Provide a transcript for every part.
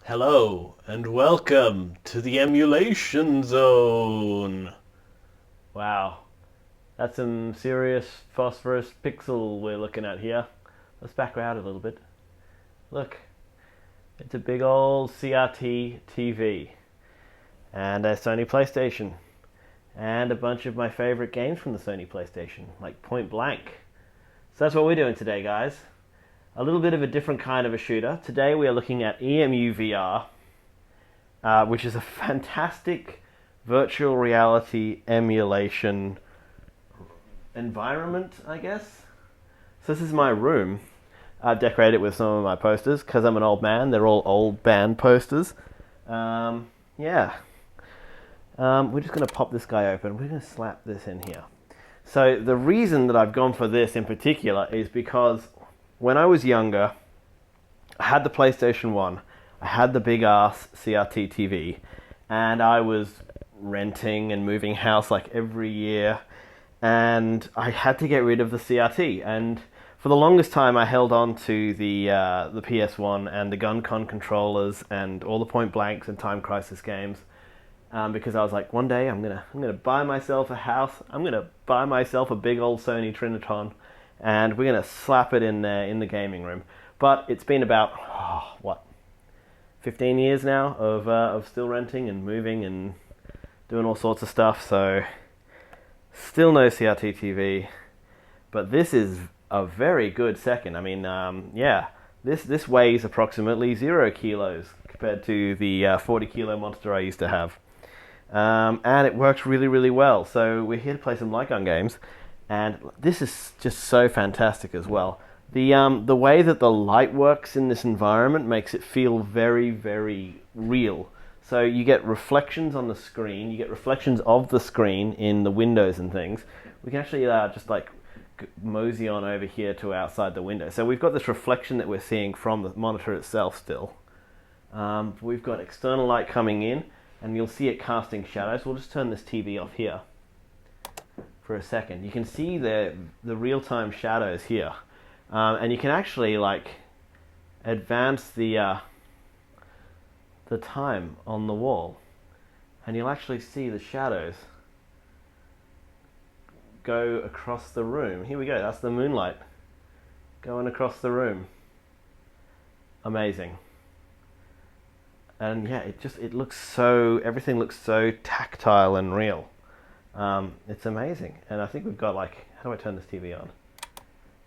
Hello, and welcome to the emulation zone. Wow, that's some serious phosphorus pixel we're looking at here. Let's back out a little bit. Look, it's a big old CRT TV, and a Sony PlayStation, and a bunch of my favorite games from the Sony PlayStation, like Point Blank. So that's what we're doing today, guys. A little bit of a different kind of a shooter. Today we are looking at EmuVR, which is a fantastic virtual reality emulation environment, I guess. So this is my room. I've decorated it with some of my posters because I'm an old man. They're all old band posters. Yeah. We're just going to pop this guy open. We're going to slap this in here. So the reason that I've gone for this in particular is because when I was younger, I had the PlayStation 1, I had the big ass CRT TV, and I was renting and moving house like every year, and I had to get rid of the CRT. And for the longest time, I held on to the PS1 and the GunCon controllers and all the Point Blanks and Time Crisis games, because I was like, one day I'm gonna buy myself a house. I'm gonna buy myself a big old Sony Triniton, and we're gonna slap it in there in the gaming room. But it's been about 15 years now of still renting and moving and doing all sorts of stuff. So still no CRT TV, but this is a very good second. I mean, this weighs approximately 0 kilos compared to the 40 kilo monster I used to have. And it works really, really well. So we're here to play some light gun games, and this is just so fantastic as well. The way that the light works in this environment makes it feel very, very real. So you get reflections on the screen, you get reflections of the screen in the windows and things. We can actually just like mosey on over here to outside the window. So we've got this reflection that we're seeing from the monitor itself still. We've got external light coming in, and you'll see it casting shadows. We'll just turn this TV off here for a second. You can see the real-time shadows here, and you can actually like advance the time on the wall, and you'll actually see the shadows go across the room. Here we go. That's the moonlight going across the room. Amazing. And yeah, it looks so, everything looks so tactile and real. It's amazing. And I think we've got like, how do I turn this TV on?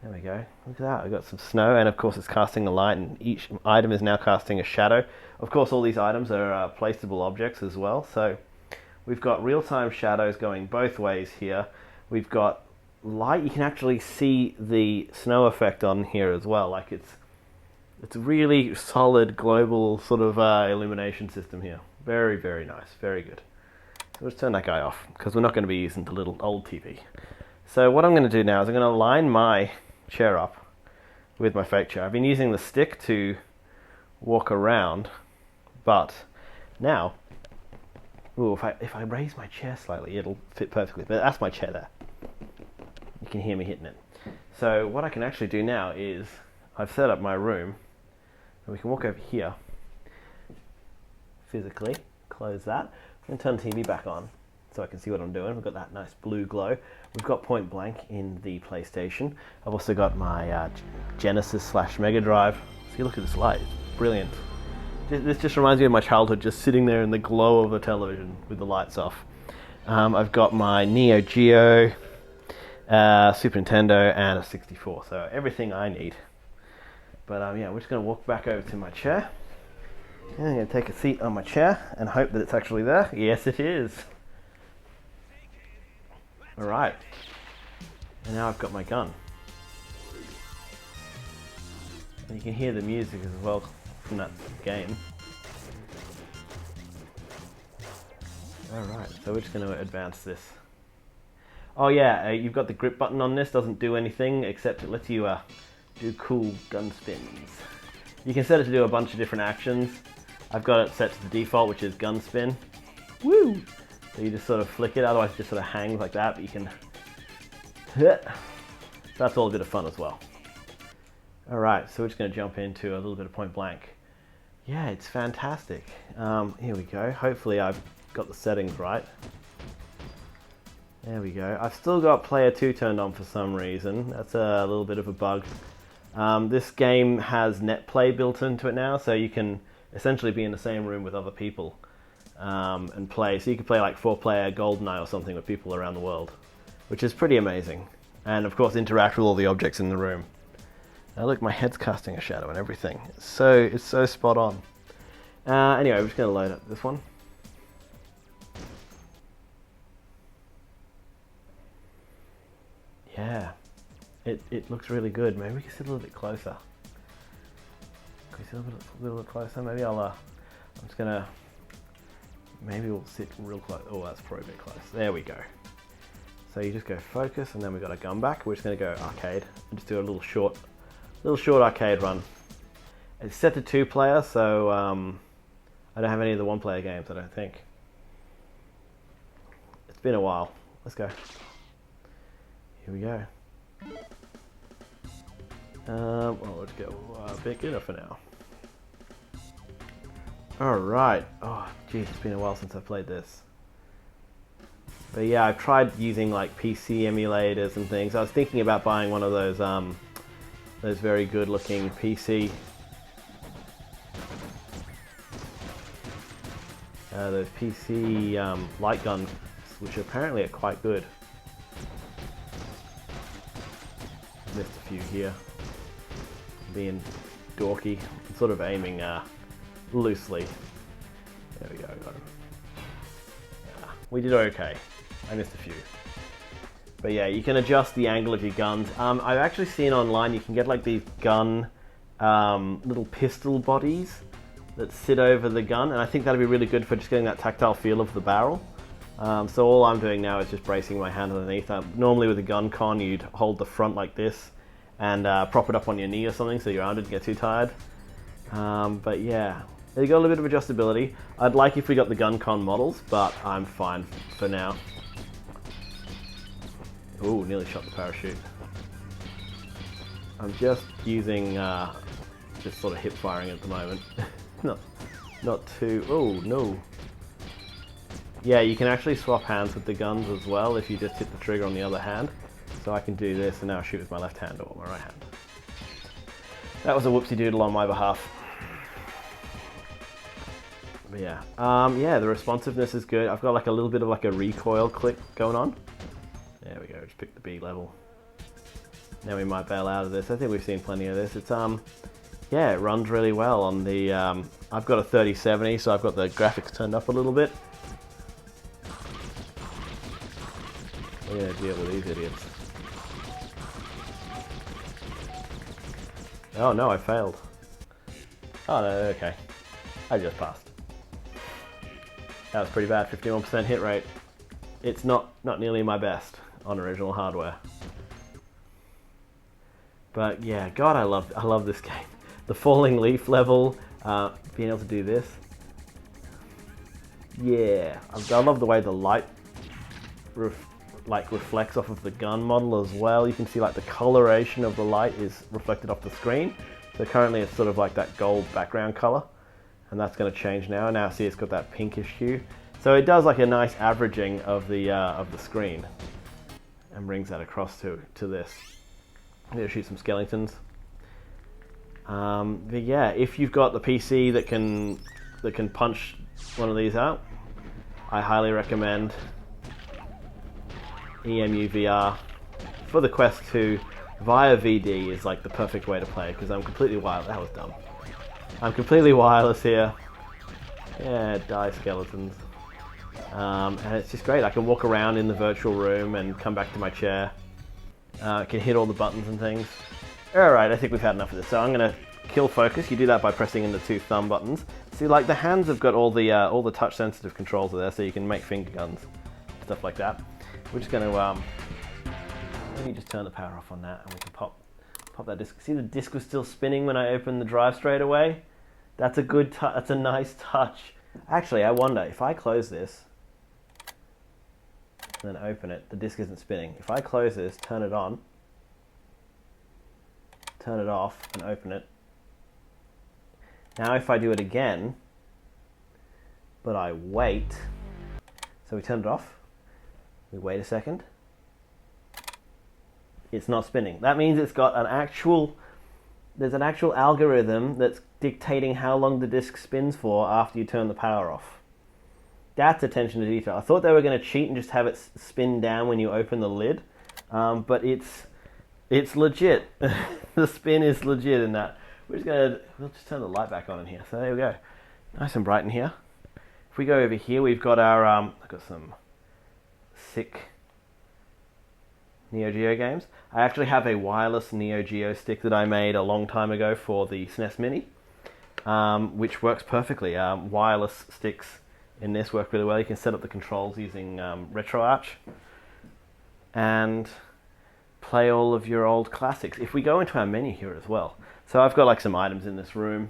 There we go. Look at that. We've got some snow, and of course it's casting a light, and each item is now casting a shadow. Of course, all these items are placeable objects as well. So we've got real-time shadows going both ways here. We've got light. You can actually see the snow effect on here as well. Like it's a really solid global sort of illumination system here. Very, very nice. Very good. So let's turn that guy off, because we're not going to be using the little old TV. So what I'm going to do now is I'm going to line my chair up with my fake chair. I've been using the stick to walk around, but now, if I raise my chair slightly, it'll fit perfectly. But that's my chair there. You can hear me hitting it. So what I can actually do now is I've set up my room, and we can walk over here, physically, close that, and turn the TV back on so I can see what I'm doing. We've got that nice blue glow. We've got Point Blank in the PlayStation. I've also got my Genesis / Mega Drive. See, look at this light, it's brilliant. This just reminds me of my childhood, just sitting there in the glow of the television with the lights off. I've got my Neo Geo, Super Nintendo, and a 64, so everything I need. But yeah, we're just going to walk back over to my chair. And I'm going to take a seat on my chair and hope that it's actually there. Yes, it is. Alright. And now I've got my gun. And you can hear the music as well from that game. Alright, so we're just going to advance this. Oh yeah, you've got the grip button on this. Doesn't do anything except it lets you do cool gun spins. You can set it to do a bunch of different actions. I've got it set to the default, which is gun spin. Woo! So you just sort of flick it, otherwise it just sort of hangs like that, but you can... That's all a bit of fun as well. Alright, so we're just going to jump into a little bit of Point Blank. yeah, it's fantastic. Here we go. Hopefully I've got the settings right. There we go. I've still got player 2 turned on for some reason. That's a little bit of a bug. This game has net play built into it now, so you can essentially be in the same room with other people and play. So you can play like 4-player GoldenEye or something with people around the world, which is pretty amazing. And of course interact with all the objects in the room. Now look, my head's casting a shadow and everything. It's so spot on. Anyway, I'm just going to load up this one. Yeah, it looks really good. Maybe we can sit a little bit closer. Can we sit a little bit closer? Maybe I'm just gonna, maybe we'll sit real close. Oh, that's probably a bit close. There we go. So you just go focus, and then we got a gun back. We're just gonna go arcade and just do a little short arcade run. It's set to 2-player, so I don't have any of the 1-player games, I don't think. It's been a while. Let's go. Here we go. Well, let's go beginner for now. Alright. Oh, geez, it's been a while since I played this. But yeah, I've tried using like PC emulators and things. I was thinking about buying one of those very good looking PC those PC light guns, which apparently are quite good. Missed a few here. Being dorky. I'm sort of aiming loosely. There we go, got him. Yeah, we did okay. I missed a few. But yeah, you can adjust the angle of your guns. I've actually seen online you can get like these gun little pistol bodies that sit over the gun, and I think that'd be really good for just getting that tactile feel of the barrel. So all I'm doing now is just bracing my hand underneath. Normally with a gun con, you'd hold the front like this and prop it up on your knee or something so your arm didn't get too tired. But yeah, they got a little bit of adjustability. I'd like if we got the gun con models, but I'm fine for now. Ooh, nearly shot the parachute. I'm just using just sort of hip firing at the moment. not too. Oh no. Yeah, you can actually swap hands with the guns as well if you just hit the trigger on the other hand. So I can do this and now shoot with my left hand or my right hand. That was a whoopsie doodle on my behalf. But yeah, yeah, the responsiveness is good. I've got like a little bit of like a recoil click going on. There we go, just pick the B level. Now we might bail out of this. I think we've seen plenty of this. It's yeah, it runs really well on the I've got a 3070, so I've got the graphics turned up a little bit. We're gonna deal with these idiots. Oh no, I failed. Oh no, okay. I just passed. That was pretty bad, 51% hit rate. It's not nearly my best on original hardware. But yeah, God, I love this game. The falling leaf level, being able to do this. Yeah, I love the way the light reflects off of the gun model as well. You can see like the coloration of the light is reflected off the screen. So currently it's sort of like that gold background color, and that's going to change now. Now see it's got that pinkish hue. So it does like a nice averaging of the screen and brings that across to this. I'm going to shoot some skeletons. But yeah, if you've got the PC that can punch one of these out, I highly recommend EmuVR. For the Quest 2, via VD is like the perfect way to play because I'm completely wireless. That was dumb. I'm completely wireless here. Yeah, die skeletons. And it's just great. I can walk around in the virtual room and come back to my chair. I can hit all the buttons and things. Alright, I think we've had enough of this. So I'm going to kill focus. You do that by pressing in the 2 thumb buttons. See, like the hands have got all the touch sensitive controls there, so you can make finger guns, stuff like that. We're just going to let me just turn the power off on that, and we can pop that disc. See, the disc was still spinning when I opened the drive straight away. That's a good touch. That's a nice touch. Actually, I wonder if I close this and then open it, the disc isn't spinning. If I close this, turn it on, turn it off, and open it, Now if I do it again, but I wait, so we turn it off, we wait a second, it's not spinning. That means it's got there's an actual algorithm that's dictating how long the disc spins for after you turn the power off. That's attention to detail. I thought they were going to cheat and just have it spin down when you open the lid, but it's legit. The spin is legit in that. We'll just turn the light back on in here. So there we go, nice and bright in here. If we go over here, we've got our I've got some sick Neo Geo games. I actually have a wireless Neo Geo stick that I made a long time ago for the SNES Mini, which works perfectly. Wireless sticks in this work really well. You can set up the controls using RetroArch and play all of your old classics. If we go into our menu here as well, so I've got like some items in this room.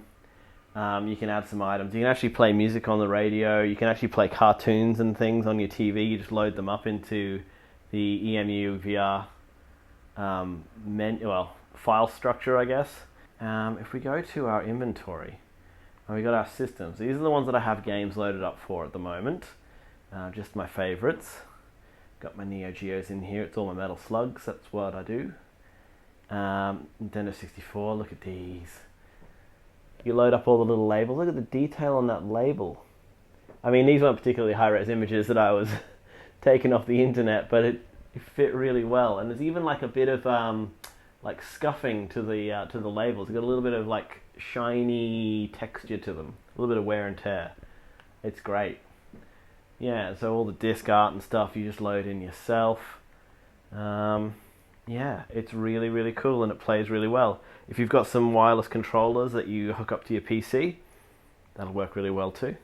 You can add some items. You can actually play music on the radio. You can actually play cartoons and things on your TV. You just load them up into the EmuVR file structure, I guess. If we go to our inventory, and we got our systems. These are the ones that I have games loaded up for at the moment. Just my favorites. Got my Neo Geos in here. It's all my Metal Slugs. That's what I do. Nintendo 64. Look at these. You load up all the little labels. Look at the detail on that label. I mean, these weren't particularly high-res images that I was taking off the internet, but it fit really well. And there's even like a bit of like scuffing to the labels. It's got a little bit of like shiny texture to them, a little bit of wear and tear. It's great. Yeah, so all the disc art and stuff you just load in yourself. Yeah, it's really, really cool and it plays really well. If you've got some wireless controllers that you hook up to your PC, that'll work really well too.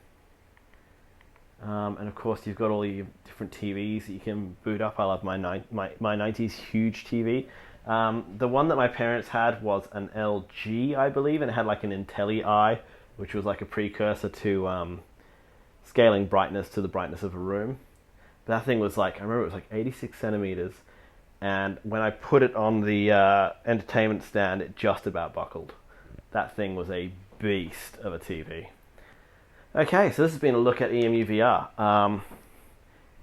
And of course you've got all your different TVs that you can boot up. I love my 90s huge TV. The one that my parents had was an LG, I believe, and it had like an IntelliEye, which was like a precursor to scaling brightness to the brightness of a room. But that thing was like, I remember it was like 86 centimeters. And when I put it on the entertainment stand, it just about buckled. That thing was a beast of a TV. Okay, so this has been a look at EmuVR.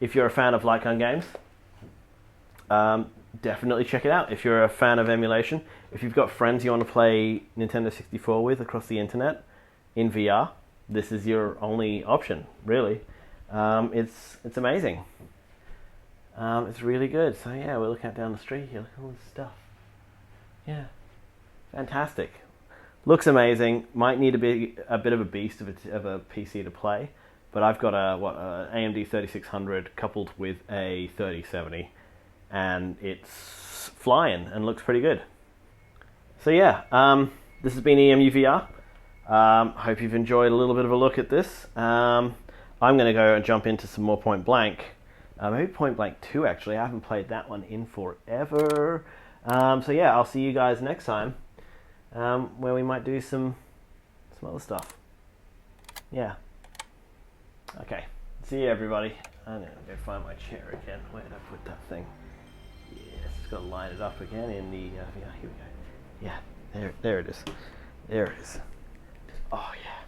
If you're a fan of light gun games, definitely check it out. If you're a fan of emulation, if you've got friends you want to play Nintendo 64 with across the internet in VR, this is your only option, really. It's amazing. It's really good. So yeah, we're looking at down the street here. Look at all this stuff. Yeah, fantastic. Looks amazing. Might need to be a bit of a beast of a PC to play, but I've got a AMD 3600 coupled with a 3070, and it's flying and looks pretty good. So yeah, this has been EmuVR. Hope you've enjoyed a little bit of a look at this. I'm going to go and jump into some more Point Blank. Maybe Point Blank 2 actually. I haven't played that one in forever. So yeah, I'll see you guys next time, where we might do some other stuff. Yeah. Okay. See you, everybody. I'm going to go find my chair again. Where did I put that thing? Yes, it's got to line it up again in the... yeah, here we go. Yeah, there it is. There it is. Oh, yeah.